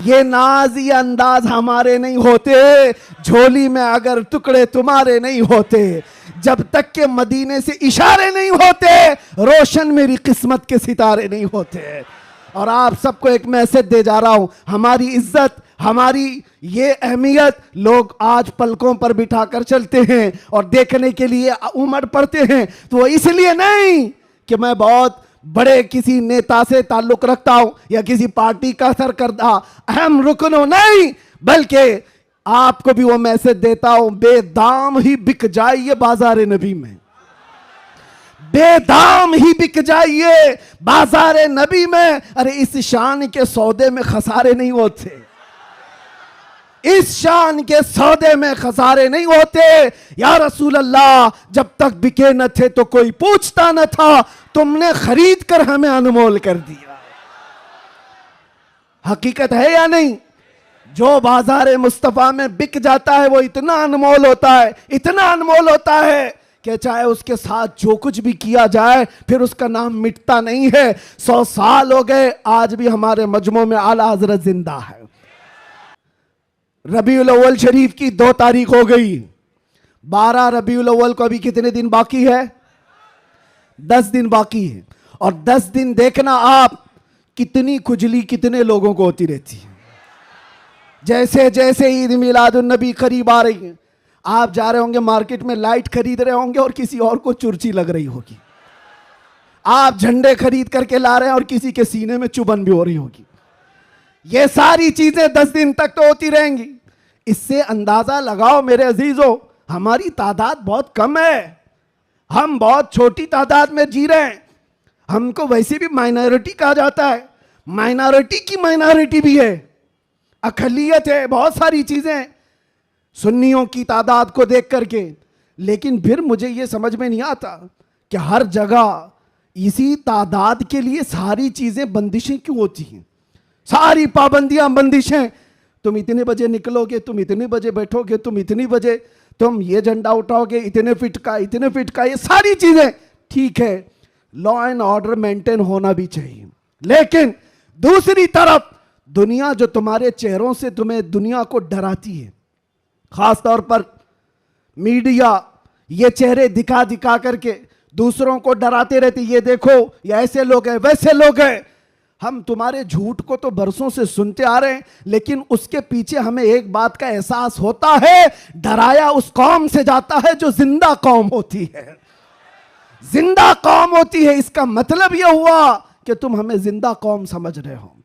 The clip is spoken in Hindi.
ये नाज ये अंदाज हमारे नहीं होते, झोली में अगर टुकड़े तुम्हारे नहीं होते, जब तक के मदीने से इशारे नहीं होते, रोशन मेरी किस्मत के सितारे नहीं होते। और आप सबको एक मैसेज दे जा रहा हूं, हमारी इज्जत, हमारी ये अहमियत लोग आज पलकों पर बिठाकर चलते हैं और देखने के लिए उमड़ पड़ते हैं। तो वो इसलिए नहीं कि मैं बहुत बड़े किसी नेता से ताल्लुक रखता हूं या किसी पार्टी का सरकर्दा अहम रुकन हो, नहीं, बल्कि आपको भी वो मैसेज देता हूं, बेदाम ही बिक जाइए बाजार नबी में, बेदाम ही बिक जाइए बाजार नबी में। अरे इस शान के सौदे में खसारे नहीं होते, इस शान के सौदे में खसारे नहीं होते। या रसूल अल्लाह, जब तक बिके न थे तो कोई पूछता न था, तुमने खरीद कर हमें अनमोल कर दिया। हकीकत है या नहीं? जो बाजार मुस्तफा में बिक जाता है वो इतना अनमोल होता है, इतना अनमोल होता है कि चाहे उसके साथ जो कुछ भी किया जाए फिर उसका नाम मिटता नहीं है। 100 साल हो गए, आज भी हमारे मजमू में आला हजरत जिंदा है। रबीउल अव्वल शरीफ की 2 तारीख हो गई, 12 रबीउल अव्वल को अभी कितने दिन बाकी है? 10 दिन बाकी है। और 10 दिन देखना आप, कितनी खुजली कितने लोगों को होती रहती है। जैसे जैसे ईद मिलादुन नबी करीब आ रही है, आप जा रहे होंगे मार्केट में, लाइट खरीद रहे होंगे और किसी और को चुर्ची लग रही होगी। आप झंडे खरीद करके ला रहे हैं और किसी के सीने में चुभन भी हो रही होगी। ये सारी चीजें 10 दिन तक तो होती रहेंगी। इससे अंदाजा लगाओ मेरे अजीजों, हमारी तादाद बहुत कम है, हम बहुत छोटी तादाद में जी रहे हैं। हमको वैसे भी माइनॉरिटी कहा जाता है, माइनॉरिटी की माइनॉरिटी भी है, अकलियत है, बहुत सारी चीजें सुन्नियों की तादाद को देख करके। लेकिन फिर मुझे ये समझ में नहीं आता कि हर जगह इसी तादाद के लिए सारी चीजें बंदिशें क्यों होती हैं, सारी पाबंदियां बंदिशें। तुम इतने बजे निकलोगे, तुम इतने बजे बैठोगे, तुम इतनी बजे तुम ये झंडा उठाओगे, इतने फिट का, इतने फिट का, ये सारी चीजें ठीक है, लॉ एंड ऑर्डर मेंटेन होना भी चाहिए। लेकिन दूसरी तरफ दुनिया जो तुम्हारे चेहरों से तुम्हें दुनिया को डराती है, खास तौर पर मीडिया ये चेहरे दिखा दिखा करके दूसरों को डराते रहते, ये देखो ये ऐसे लोग हैं, वैसे लोग हैं। हम तुम्हारे झूठ को तो बरसों से सुनते आ रहे हैं, लेकिन उसके पीछे हमें एक बात का एहसास होता है, डराया उस कौम से जाता है जो जिंदा कौम होती है, जिंदा कौम होती है। इसका मतलब यह हुआ कि तुम हमें जिंदा कौम समझ रहे हो।